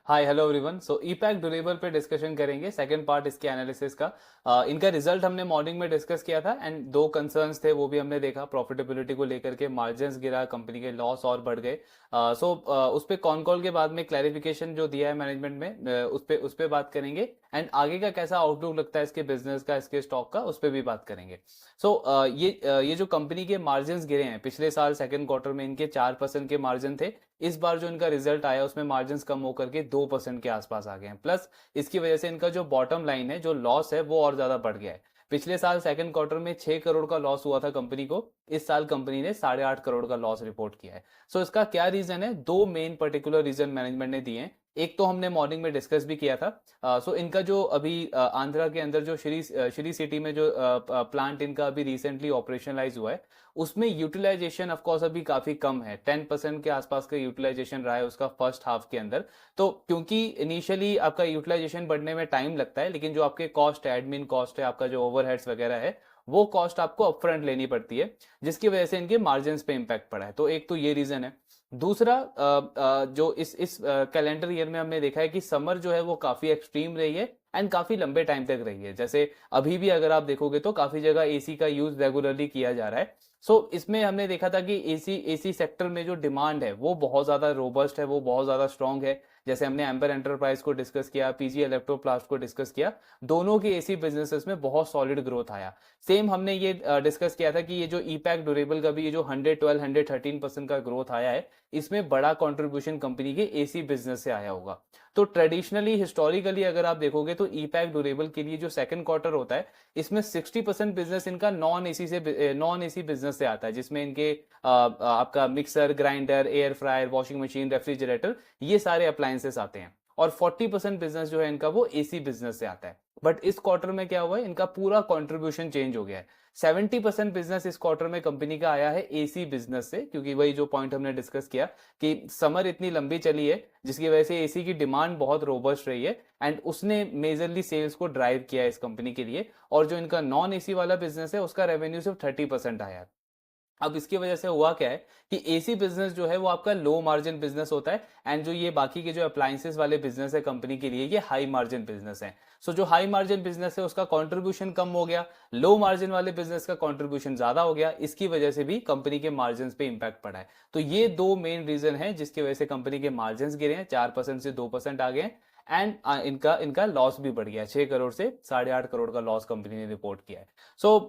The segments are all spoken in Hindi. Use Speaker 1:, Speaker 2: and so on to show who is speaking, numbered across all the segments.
Speaker 1: हाय hello everyone. So ePack durable पे डिस्कशन करेंगे, सेकंड पार्ट इसके एनालिसिस का। इनका रिजल्ट हमने मॉर्निंग में डिस्कस किया था एंड दो कंसर्न्स थे वो भी हमने देखा, प्रॉफिटेबिलिटी को लेकर के मार्जिन्स गिरा, कंपनी के लॉस और बढ़ गए। उस पे कॉन कॉल के बाद में क्लैरिफिकेशन जो दिया है मैनेजमेंट में, उस पे बात करेंगे एंड आगे का कैसा आउटलुक लगता है इसके बिजनेस का, इसके स्टॉक का, उस पे भी बात करेंगे। ये जो कंपनी के मार्जिन्स गिरे हैं, पिछले साल सेकंड क्वार्टर में इनके 4% के मार्जिन थे। इस बार जो इनका रिजल्ट आया उसमें मार्जिन्स कम होकर के 2% के आसपास आ गए हैं। प्लस इसकी वजह से इनका जो बॉटम लाइन है, जो लॉस है, वो और ज्यादा बढ़ गया है। पिछले साल सेकंड क्वार्टर में 6 करोड़ का लॉस हुआ था कंपनी को, इस साल कंपनी ने 8.5 करोड़ का लॉस रिपोर्ट किया है। इसका क्या रीजन है? दो मेन पर्टिकुलर रीजन मैनेजमेंट ने दिए हैं। एक तो हमने मॉर्निंग में डिस्कस भी किया था। इनका जो अभी आंध्रा के अंदर जो श्री सिटी में जो प्लांट इनका अभी रिसेंटली ऑपरेशनलाइज हुआ है, उसमें यूटिलाइजेशन ऑफ कोर्स अभी काफी कम है। 10% के आसपास का यूटिलाइजेशन रहा है उसका फर्स्ट हाफ के अंदर। तो क्योंकि इनिशियली आपका यूटिलाइजेशन बढ़ने में टाइम लगता है, लेकिन जो आपके कॉस्ट है, एडमिन कॉस्ट है, आपका जो ओवरहेड्स वगैरह है, वो कॉस्ट आपको अपफ्रंट लेनी पड़ती है, जिसकी वजह से इनके मार्जिन पे इंपैक्ट पड़ा है। तो एक तो ये रीजन है। दूसरा, जो इस कैलेंडर ईयर में हमने देखा है कि समर जो है वो काफी एक्सट्रीम रही है एंड काफी लंबे टाइम तक रही है। जैसे अभी भी अगर आप देखोगे तो काफी जगह एसी का यूज रेगुलरली किया जा रहा है। इसमें हमने देखा था कि एसी सेक्टर में जो डिमांड है वो बहुत ज्यादा रोबस्ट है, वो बहुत ज्यादा स्ट्रांग है। जैसे हमने एम्बर एंटरप्राइज को डिस्कस किया, पीजी इलेक्ट्रोप्लास्ट को डिस्कस किया, दोनों के एसी बिजनेसेस में बहुत सॉलिड ग्रोथ आया। सेम हमने ये डिस्कस किया था कि ये जो ईपैक ड्यूरेबल का भी ये जो 112 113% का ग्रोथ आया है, इसमें बड़ा कंट्रीब्यूशन कंपनी के एसी बिजनेस से आया होगा। तो ट्रेडिशनली हिस्टोरिकली अगर आप देखोगे तो ईपैक ड्यूरेबल के लिए जो सेकंड क्वार्टर होता है, इसमें 60% बिजनेस इनका नॉन एसी बिजनेस से आता है, जिसमें इनके आपका mixer, grinder, air fryer, washing machine, refrigerator, ये सारे अप्लायंसेस आते हैं। और 40% बिजनेस जो है इनका वो एसी बिजनेस से आता है। बट इस क्वार्टर में क्या हुआ है, इनका पूरा कंट्रीब्यूशन चेंज हो गया है। 70% बिजनेस इस क्वार्टर में कंपनी का आया है एसी बिजनेस से, क्योंकि वही जो पॉइंट हमने डिस्कस किया कि समर इतनी लंबी चली है, जिसकी वजह से एसी की डिमांड बहुत रोबस्ट रही है एंड उसने मेजरली सेल्स को ड्राइव किया है इस कंपनी के लिए। और जो इनका नॉन एसी वाला बिजनेस है, उसका रेवेन्यू सिर्फ 30% आया है। अब इसकी वजह से हुआ क्या है कि एसी बिजनेस जो है वो आपका लो मार्जिन बिजनेस होता है एंड जो ये बाकी के जो अप्लायंसेस वाले बिजनेस है कंपनी के लिए, ये हाई मार्जिन बिजनेस है। जो हाई मार्जिन बिजनेस है उसका कंट्रीब्यूशन कम हो गया, लो मार्जिन वाले बिजनेस का कंट्रीब्यूशन ज्यादा हो गया, इसकी वजह से भी कंपनी के मार्जिन पे इंपैक्ट पड़ा है। तो ये दो मेन रीजन है जिसकी वजह से कंपनी के मार्जिन गिरे हैं, 4% से 2% आ गए हैं एंड इनका इनका लॉस भी बढ़ गया है। 6 करोड़ से 8.5 करोड़ का लॉस कंपनी ने रिपोर्ट किया है।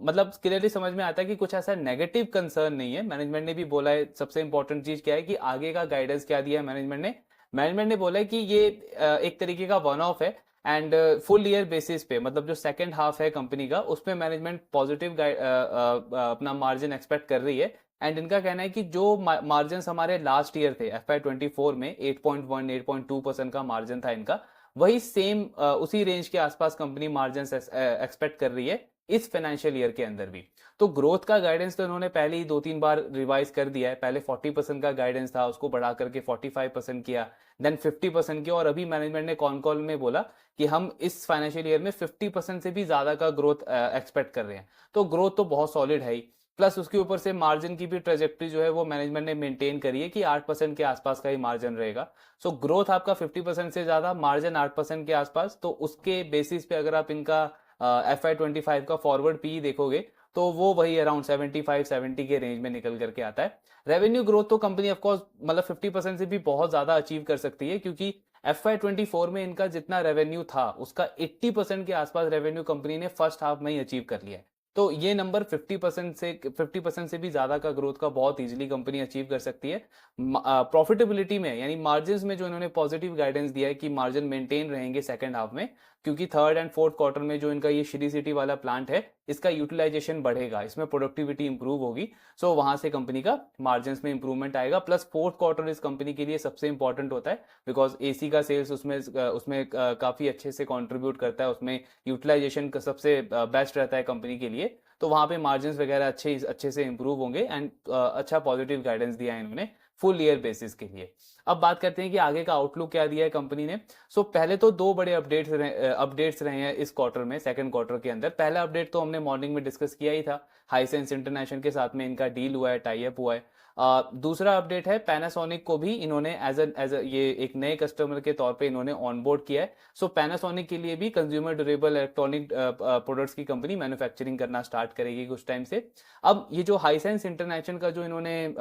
Speaker 1: मतलब क्लियरली समझ में आता है कि कुछ ऐसा नेगेटिव कंसर्न नहीं है। मैनेजमेंट ने भी बोला है, सबसे इंपॉर्टेंट चीज क्या है कि आगे का गाइडेंस क्या दिया है मैनेजमेंट ने बोला है कि ये एक तरीके का वन ऑफ है एंड फुल ईयर बेसिस पे, मतलब जो सेकंड हाफ है कंपनी का, उसमें मैनेजमेंट पॉजिटिव अपना मार्जिन एक्सपेक्ट कर रही है। एंड इनका कहना है कि जो मार्जिन हमारे लास्ट ईयर थे FY24 में 8.1 8.2% का मार्जिन था इनका, वही सेम उसी रेंज के आसपास कंपनी मार्जिन एक्सपेक्ट कर रही है इस फाइनेंशियल ईयर के अंदर भी। तो ग्रोथ का गाइडेंस तो इन्होंने पहले ही 2-3 बार रिवाइज कर दिया है। पहले 40% का गाइडेंस था, उसको बढ़ा करके 45% किया, देन 50% किया, और अभी मैनेजमेंट ने कॉन कॉल में बोला कि हम इस फाइनेंशियल ईयर में 50% से भी ज्यादा का ग्रोथ एक्सपेक्ट कर रहे हैं। तो ग्रोथ तो बहुत सॉलिड है ही, प्लस उसके ऊपर से मार्जिन की भी ट्रेजेक्ट्री जो है वो मैनेजमेंट ने मेंटेन करी है कि 8% के आसपास का ही मार्जिन रहेगा। ग्रोथ आपका 50% से ज्यादा, मार्जिन 8% के आसपास, तो उसके बेसिस पे अगर आप इनका FY25 का फॉरवर्ड पी देखोगे तो वो वही अराउंड 75-70 के रेंज में निकल करके आता है। रेवेन्यू ग्रोथ तो कंपनी ऑफकोर्स मतलब 50% से भी बहुत ज्यादा अचीव कर सकती है, क्योंकि FY24 में इनका जितना रेवेन्यू था उसका 80% के आसपास रेवेन्यू कंपनी ने फर्स्ट हाफ में ही अचीव कर लिया है। तो ये नंबर 50% से भी ज्यादा का ग्रोथ का बहुत इजीली कंपनी अचीव कर सकती है। प्रॉफिटेबिलिटी में यानी मार्जिन में जो इन्होंने पॉजिटिव गाइडेंस दिया है कि मार्जिन मेंटेन रहेंगे सेकंड हाफ में, क्योंकि थर्ड एंड फोर्थ क्वार्टर में जो इनका ये श्री सिटी वाला प्लांट है, इसका यूटिलाइजेशन बढ़ेगा, इसमें प्रोडक्टिविटी इंप्रूव होगी। वहां से कंपनी का मार्जिन में इंप्रूवमेंट आएगा। प्लस फोर्थ क्वार्टर इस कंपनी के लिए सबसे इंपॉर्टेंट होता है, बिकॉज एसी का सेल्स उसमें उसमें काफी अच्छे से कॉन्ट्रीब्यूट करता है, उसमें यूटिलाइजेशन का सबसे बेस्ट रहता है कंपनी के लिए। तो वहां पे मार्जिन वगैरह अच्छे से इंप्रूव होंगे एंड अच्छा पॉजिटिव गाइडेंस दिया है इन्होंने फुल ईयर बेसिस के लिए। अब बात करते हैं कि आगे का आउटलुक क्या दिया है कंपनी ने। पहले तो दो बड़े अपडेट्स रहे हैं इस क्वार्टर में, सेकंड क्वार्टर के अंदर। पहला अपडेट तो हमने मॉर्निंग में डिस्कस किया ही था, हाईसेंस इंटरनेशनल के साथ में इनका डील हुआ है, टाई अप हुआ है। दूसरा अपडेट है, पैनासोनिक को भी इन्होंने एज ये एक नए कस्टमर के तौर पे इन्होंने ऑनबोर्ड किया है। सो पैनासोनिक के लिए भी कंज्यूमर ड्यूरेबल इलेक्ट्रॉनिक प्रोडक्ट्स की कंपनी मैन्युफैक्चरिंग करना स्टार्ट करेगी कुछ टाइम से। अब ये जो हाइसेंस इंटरनेशनल का जो इन्होंने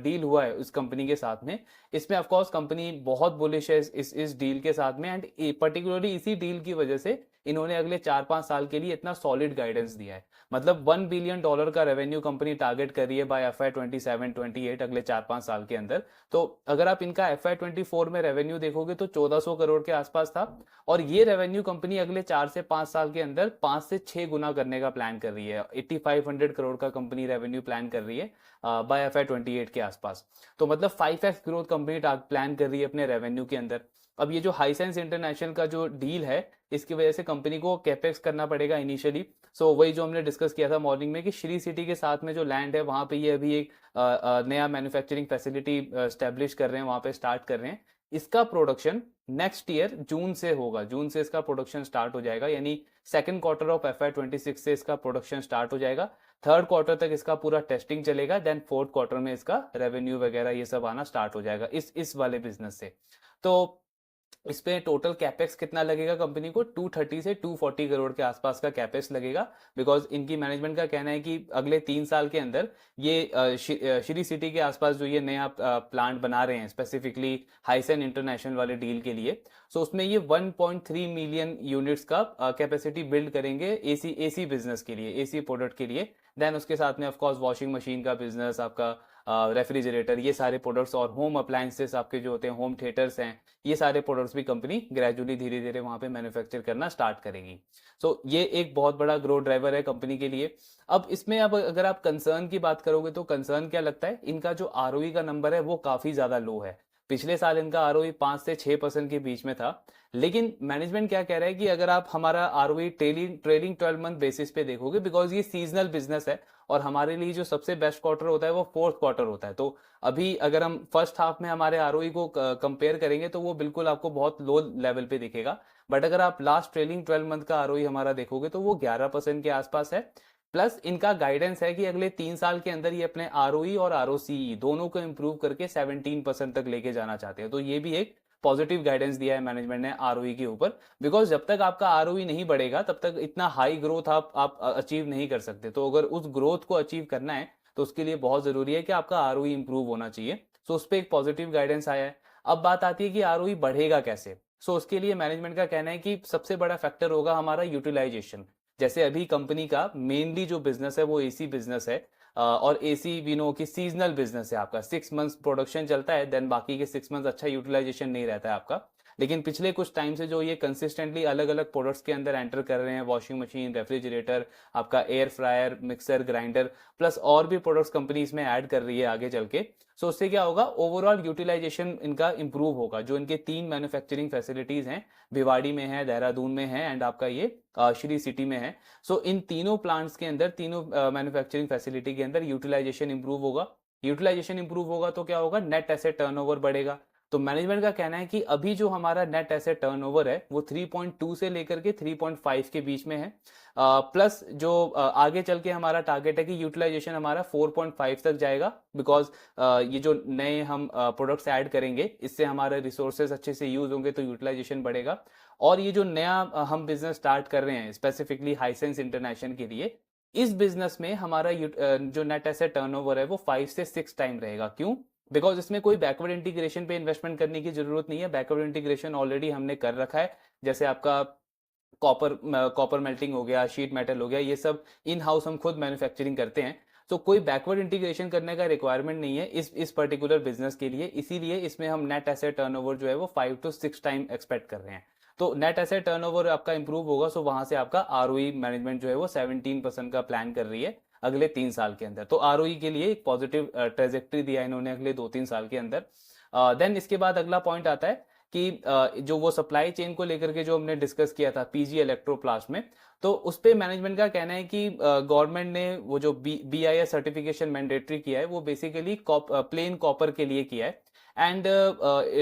Speaker 1: डील हुआ है उस कंपनी के साथ में, इसमें ऑफ कोर्स कंपनी बहुत बुलिश है इस डील के साथ में, एंड पर्टिकुलरली इसी डील की वजह से इन्होंने अगले 4-5 साल के लिए इतना सॉलिड गाइडेंस दिया है। मतलब $1 बिलियन का रेवेन्यू कंपनी टारगेट कर रही है बाय FY 27-28 अगले 4-5 साल के अंदर। तो अगर आप इनका FY 24 में रेवेन्यू देखोगे तो 1400 करोड़ के आसपास था, और ये रेवेन्यू कंपनी अगले 4 से 5 साल के अंदर 5 से 6 गुना करने का प्लान कर रही है। 8500 करोड़ का कंपनी रेवेन्यू प्लान कर रही है बाय FY 28 के आसपास। तो मतलब 5x ग्रोथ कंपनी प्लान कर रही है अपने रेवेन्यू के अंदर। अब ये जो हाइसेंस इंटरनेशनल का जो डील है, इसकी वजह से कंपनी को कैपेक्स करना पड़ेगा इनिशियली। सो वही जो हमने डिस्कस किया था मॉर्निंग में कि श्री सिटी के साथ में जो लैंड है वहां पे ये अभी एक नया मैन्युफैक्चरिंग फैसिलिटी स्टैब्लिश कर रहे हैं, वहां पे स्टार्ट कर रहे हैं। इसका प्रोडक्शन नेक्स्ट ईयर जून से होगा, जून से इसका प्रोडक्शन स्टार्ट हो जाएगा, यानी सेकंड क्वार्टर ऑफ FY 26 से इसका प्रोडक्शन स्टार्ट हो जाएगा। थर्ड क्वार्टर तक इसका पूरा टेस्टिंग चलेगा, देन फोर्थ क्वार्टर में इसका रेवेन्यू वगैरह ये सब आना स्टार्ट हो जाएगा इस वाले बिजनेस से। तो इस पे टोटल कैपेक्स कितना लगेगा कंपनी को, 230 से 240 करोड़ के आसपास का कैपेक्स लगेगा। बिकॉज इनकी मैनेजमेंट का कहना है कि अगले 3 साल के अंदर ये श्री सिटी के आसपास जो ये नया प्लांट बना रहे हैं स्पेसिफिकली हाइसेन इंटरनेशनल वाले डील के लिए, सो उसमें ये 1.3 मिलियन यूनिट्स का कैपेसिटी बिल्ड करेंगे एसी बिजनेस के लिए, एसी प्रोडक्ट के लिए। देन उसके साथ में ऑफकोर्स वॉशिंग मशीन का बिजनेस, आपका रेफ्रिजरेटर, ये सारे प्रोडक्ट्स, और होम अप्लायंसेस आपके जो होते हैं, होम थिएटर्स हैं, ये सारे प्रोडक्ट्स भी कंपनी ग्रेजुअली धीरे धीरे वहां पे मैन्युफैक्चर करना स्टार्ट करेगी। सो ये एक बहुत बड़ा ग्रोथ ड्राइवर है कंपनी के लिए। अब इसमें अब अगर आप कंसर्न की बात करोगे तो कंसर्न क्या लगता है, इनका जो ROE का नंबर है वो काफी ज्यादा लो है। पिछले साल इनका ROE 5 से 6% के बीच में था। लेकिन मैनेजमेंट क्या कह रहा है कि अगर आप हमारा ROE ट्रेलिंग 12 मंथ बेसिस पे देखोगे, बिकॉज ये सीजनल बिजनेस है और हमारे लिए जो सबसे बेस्ट क्वार्टर होता है वो फोर्थ क्वार्टर होता है। तो अभी अगर हम फर्स्ट हाफ में हमारे ROE को कंपेयर करेंगे तो वो बिल्कुल आपको बहुत लो लेवल पे दिखेगा। बट अगर आप लास्ट ट्रेलिंग 12 मंथ का ROE हमारा देखोगे तो वो 11% के आसपास है। प्लस इनका गाइडेंस है कि अगले 3 साल के अंदर ये अपने ROE और ROCE दोनों को इंप्रूव करके 17% तक लेके जाना चाहते हैं। तो ये भी एक पॉजिटिव गाइडेंस दिया है मैनेजमेंट ने ROE के ऊपर। बिकॉज जब तक आपका ROE नहीं बढ़ेगा तब तक इतना हाई ग्रोथ आप अचीव नहीं कर सकते। तो अगर उस ग्रोथ को अचीव करना है तो उसके लिए बहुत जरूरी है कि आपका ROE इंप्रूव होना चाहिए। सो उस पर एक पॉजिटिव गाइडेंस आया है। अब बात आती है कि ROE बढ़ेगा कैसे। सो उसके लिए मैनेजमेंट का कहना है कि सबसे बड़ा फैक्टर होगा हमारा यूटिलाइजेशन। जैसे अभी कंपनी का मेनली जो बिजनेस है वो एसी बिजनेस है, और एसी वी नो की सीजनल बिजनेस है आपका, 6 मंथ्स प्रोडक्शन चलता है, देन बाकी के 6 मंथ्स अच्छा यूटिलाइजेशन नहीं रहता है आपका। लेकिन पिछले कुछ टाइम से जो ये कंसिस्टेंटली अलग अलग प्रोडक्ट्स के अंदर एंटर कर रहे हैं, वॉशिंग मशीन, रेफ्रिजरेटर, आपका air fryer, mixer, grinder, plus और भी प्रोडक्ट्स कंपनी इसमें ऐड कर रही है आगे चल के। सो उससे क्या होगा, ओवरऑल यूटिलाइजेशन इनका इंप्रूव होगा। जो इनके 3 मैन्युफैक्चरिंग फैसिलिटीज हैं, भिवाड़ी में है, देहरादून में है, एंड आपका ये श्री सिटी में है। सो इन तीनों प्लांट्स के अंदर, तीनों मैन्युफैक्चरिंग फैसिलिटी के अंदर यूटिलाइजेशन इंप्रूव होगा। यूटिलाइजेशन इंप्रूव होगा तो क्या होगा, नेट एसेट टर्नओवर बढ़ेगा। तो मैनेजमेंट का कहना है कि अभी जो हमारा नेट एसेट टर्नओवर है वो 3.2 से लेकर के 3.5 के बीच में है। प्लस जो आगे चल के हमारा टारगेट है कि यूटिलाइजेशन हमारा 4.5 तक जाएगा। बिकॉज ये जो नए हम प्रोडक्ट्स ऐड करेंगे इससे हमारे रिसोर्सेज अच्छे से यूज होंगे तो यूटिलाइजेशन बढ़ेगा। और ये जो नया हम बिजनेस स्टार्ट कर रहे हैं स्पेसिफिकली हाइसेंस इंटरनेशनल के लिए, इस बिजनेस में हमारा जो नेट एसेट टर्नओवर है वो 5 से 6 टाइम रहेगा। क्यों? बिकॉज इसमें कोई बैकवर्ड इंटीग्रेशन पे इन्वेस्टमेंट करने की जरूरत नहीं है। बैकवर्ड इंटीग्रेशन ऑलरेडी हमने कर रखा है। जैसे आपका कॉपर मेल्टिंग हो गया, शीट मेटल हो गया, ये सब इन हाउस हम खुद मैन्युफैक्चरिंग करते हैं। तो कोई बैकवर्ड इंटीग्रेशन करने का रिक्वायरमेंट नहीं है इस पर्टिकुलर बिजनेस के लिए। इसीलिए इसमें हम नेट एसेट टर्नओवर जो है वो 5 to 6 टाइम एक्सपेक्ट कर रहे हैं। तो नेट एसेट टर्नओवर आपका इंप्रूव होगा, सो वहां से आपका ROE मैनेजमेंट जो है वो 17% का प्लान कर रही है अगले 3 साल के अंदर। तो ROE के लिए एक पॉजिटिव ट्रेजेक्ट्री दिया इन्होंने अगले 2-3 साल के अंदर। देन इसके बाद अगला पॉइंट आता है कि जो वो सप्लाई चेन को लेकर के जो हमने डिस्कस किया था PG इलेक्ट्रोप्लास्ट में, तो उस पे मैनेजमेंट का कहना है कि गवर्नमेंट ने वो जो BIS सर्टिफिकेशन मैंडेटरी किया है वो बेसिकली प्लेन कॉपर के लिए किया है। एंड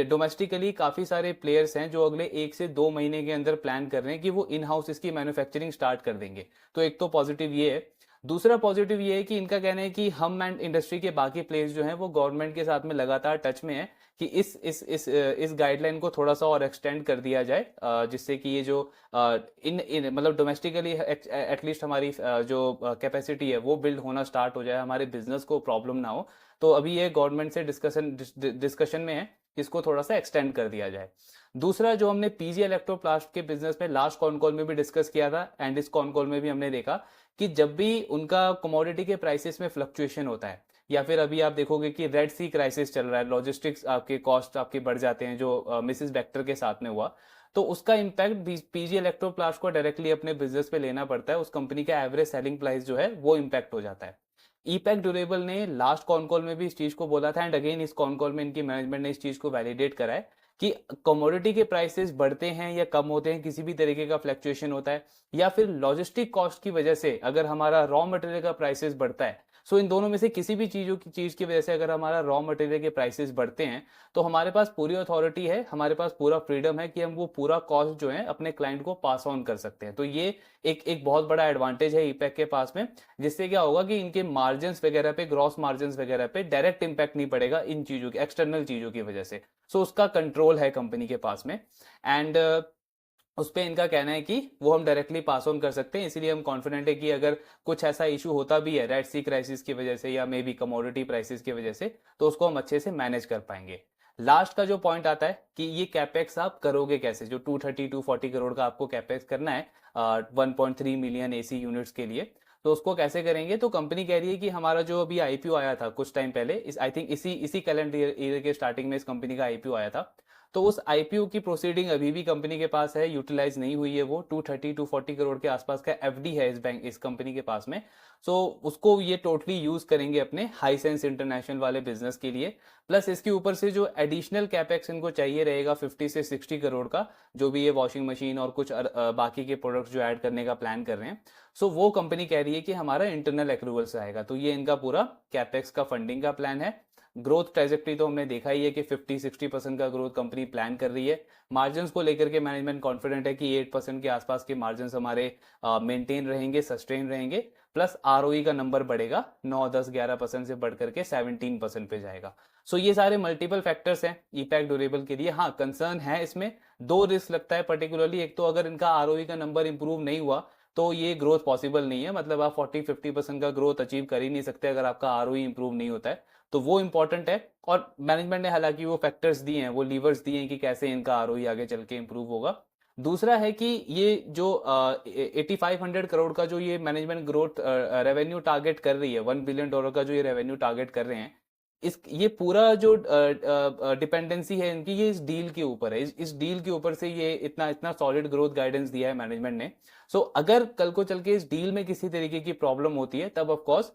Speaker 1: डोमेस्टिकली काफी सारे प्लेयर्स हैं जो अगले 1 से 2 महीने के अंदर प्लान कर रहे हैं कि वो इन हाउस इसकी मैन्युफैक्चरिंग स्टार्ट कर देंगे। तो एक तो पॉजिटिव ये है। दूसरा पॉजिटिव ये है कि इनका कहना है कि हम एंड इंडस्ट्री के बाकी प्लेयर्स जो हैं वो गवर्नमेंट के साथ में लगातार टच में है कि इस गाइडलाइन को थोड़ा सा और एक्सटेंड कर दिया जाए, जिससे कि ये जो इन मतलब डोमेस्टिकली एटलीस्ट हमारी जो कैपेसिटी है वो बिल्ड होना स्टार्ट हो जाए, हमारे बिजनेस को प्रॉब्लम ना हो। तो अभी ये गवर्नमेंट से डिस्कशन में है कि इसको थोड़ा सा एक्सटेंड कर दिया जाए। दूसरा जो हमने पीजी इलेक्ट्रोप्लास्ट के बिजनेस में लास्ट कॉन कॉल में भी डिस्कस किया था, एंड इस कॉन कॉल में भी हमने देखा कि जब भी उनका कमोडिटी के प्राइसेस में फ्लक्चुएशन होता है, या फिर अभी आप देखोगे कि रेड सी क्राइसिस चल रहा है, लॉजिस्टिक्स आपके कॉस्ट आपके बढ़ जाते हैं, जो मिसिस बेक्टर के साथ में हुआ, तो उसका इम्पैक्ट पीजी इलेक्ट्रोप्लास्ट को डायरेक्टली अपने बिजनेस पे लेना पड़ता है। उस कंपनी का एवरेज सेलिंग प्राइस जो है वो इम्पैक्ट हो जाता है। ईपैक ड्यूरेबल ने लास्ट कॉन कॉल में भी इस चीज को बोला था, एंड अगेन इस कॉन कॉल में इनकी मैनेजमेंट ने इस चीज को वैलिडेट करा है कि कमोडिटी के प्राइसेस बढ़ते हैं या कम होते हैं, किसी भी तरीके का फ्लक्चुएशन होता है, या फिर लॉजिस्टिक कॉस्ट की वजह से अगर हमारा रॉ मटेरियल का प्राइसेस बढ़ता है, सो इन दोनों में से किसी भी चीज की वजह से अगर हमारा रॉ मटेरियल के प्राइसेस बढ़ते हैं, तो हमारे पास पूरी अथॉरिटी है, हमारे पास पूरा फ्रीडम है कि हम वो पूरा कॉस्ट जो है अपने क्लाइंट को पास ऑन कर सकते हैं। तो ये एक बहुत बड़ा एडवांटेज है ईपैक के पास में, जिससे क्या होगा कि इनके मार्जिन वगैरह पे, ग्रॉस मार्जिन वगैरह पे डायरेक्ट इंपैक्ट नहीं पड़ेगा इन चीजों की, एक्सटर्नल चीजों की वजह से। सो उसका कंट्रोल है कंपनी के पास में, एंड उस पर इनका कहना है कि वो हम डायरेक्टली पास ऑन कर सकते हैं। इसीलिए हम कॉन्फिडेंट है कि अगर कुछ ऐसा इशू होता भी है रेड सी क्राइसिस की वजह से या मे बी कमोडिटी प्राइसेस की वजह से, तो उसको हम अच्छे से मैनेज कर पाएंगे। लास्ट का जो पॉइंट आता है कि ये कैपेक्स आप करोगे कैसे, जो 230-240 करोड़ का आपको कैपेक्स करना है 1.3 मिलियन एसी यूनिट्स के लिए, तो उसको कैसे करेंगे। तो कंपनी कह रही है कि हमारा जो अभी आईपीओ आया था कुछ टाइम पहले, इस आई थिंक इसी कैलेंडर ईयर के स्टार्टिंग में इस कंपनी का आईपीओ आया था, तो उस आईपीओ की प्रोसीडिंग अभी भी कंपनी के पास है, यूटिलाइज नहीं हुई है वो। 230-240 करोड़ के आसपास का एफडी है इस कंपनी के पास में। सो उसको ये टोटली यूज करेंगे अपने हाईसेंस इंटरनेशनल वाले बिजनेस के लिए। प्लस इसके ऊपर से जो एडिशनल कैपेक्स इनको चाहिए रहेगा 50 से 60 करोड़ का, जो भी ये वॉशिंग मशीन और कुछ बाकी के प्रोडक्ट्स जो ऐड करने का प्लान कर रहे हैं, सो वो कंपनी कह रही है कि हमारा इंटरनल एक्रूवल से आएगा। तो ये इनका पूरा कैपेक्स का फंडिंग का प्लान है। ग्रोथ ट्रेजेक्टरी तो हमने देखा ही है कि 50-60% का ग्रोथ कंपनी प्लान कर रही है। मार्जिन को लेकर के मैनेजमेंट कॉन्फिडेंट है कि 8% के आसपास के मार्जिन हमारे मेंटेन रहेंगे, सस्टेन रहेंगे। प्लस आरओई का नंबर बढ़ेगा, 9-10-11% से बढ़ करके 17% पे जाएगा। सो ये सारे मल्टीपल फैक्टर्स हैं ईपैक ड्यूरेबल के लिए। हाँ, कंसर्न है इसमें, दो रिस्क लगता है पर्टिकुलरली। एक तो अगर इनका आरओई का नंबर इंप्रूव नहीं हुआ तो ये ग्रोथ पॉसिबल नहीं है, मतलब आप 40-50% का ग्रोथ अचीव कर ही नहीं सकते अगर आपका आरओई इंप्रूव नहीं होता है, तो वो इंपॉर्टेंट है। और मैनेजमेंट ने हालांकि वो फैक्टर्स दिए हैं, वो लीवर्स दिए हैं कि कैसे इनका आरओई आगे चल के इंप्रूव होगा। दूसरा है कि ये जो 8500 करोड़ का जो ये मैनेजमेंट ग्रोथ रेवेन्यू टारगेट कर रही है, $1 बिलियन का जो ये रेवेन्यू टारगेट कर रहे हैं, ये पूरा जो डिपेंडेंसी है इनकी, ये इस डील के ऊपर है। इस डील के ऊपर से ये इतना इतना सॉलिड ग्रोथ गाइडेंस दिया है मैनेजमेंट ने। सो अगर कल को चल के इस डील में किसी तरीके की प्रॉब्लम होती है, तब ऑफ कोर्स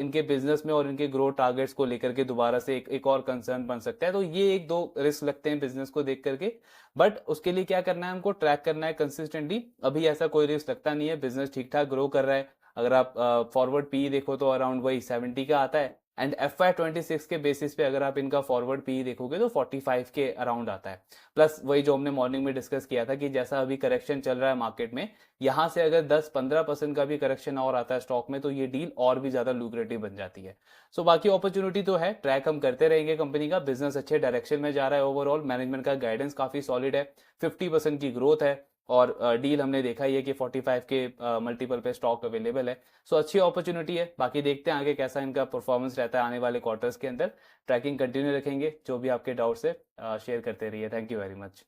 Speaker 1: इनके बिजनेस में और इनके ग्रोथ टारगेट्स को लेकर के दोबारा से एक और कंसर्न बन सकता है। तो ये एक दो रिस्क लगते हैं बिजनेस को देख करके, बट उसके लिए क्या करना है, हमको ट्रैक करना है कंसिस्टेंटली। अभी ऐसा कोई रिस्क लगता नहीं है, बिजनेस ठीक ठाक ग्रो कर रहा है। अगर आप फॉरवर्ड पी देखो तो अराउंड वही 70 का आता है, एंड FY26 के बेसिस पे अगर आप इनका फॉरवर्ड पी देखोगे तो 45 के अराउंड आता है। प्लस वही जो हमने मॉर्निंग में डिस्कस किया था कि जैसा अभी करेक्शन चल रहा है मार्केट में, यहां से अगर 10-15% का भी करेक्शन और आता है स्टॉक में, तो ये डील और भी ज्यादा लुक्रेटिव बन जाती है। सो बाकी अपॉर्चुनिटी तो है, ट्रैक हम करते रहेंगे। कंपनी का बिजनेस अच्छे डायरेक्शन में जा रहा है, ओवरऑल मैनेजमेंट का गाइडेंस काफी सॉलिड है, 50% की ग्रोथ है, और डील हमने देखा ही है कि 45 के मल्टीपल पे स्टॉक अवेलेबल है। सो अच्छी अपॉर्चुनिटी है। बाकी देखते हैं आगे कैसा इनका परफॉर्मेंस रहता है आने वाले क्वार्टर्स के अंदर। ट्रैकिंग कंटिन्यू रखेंगे, जो भी आपके डाउट्स है शेयर करते रहिए। Thank you very much.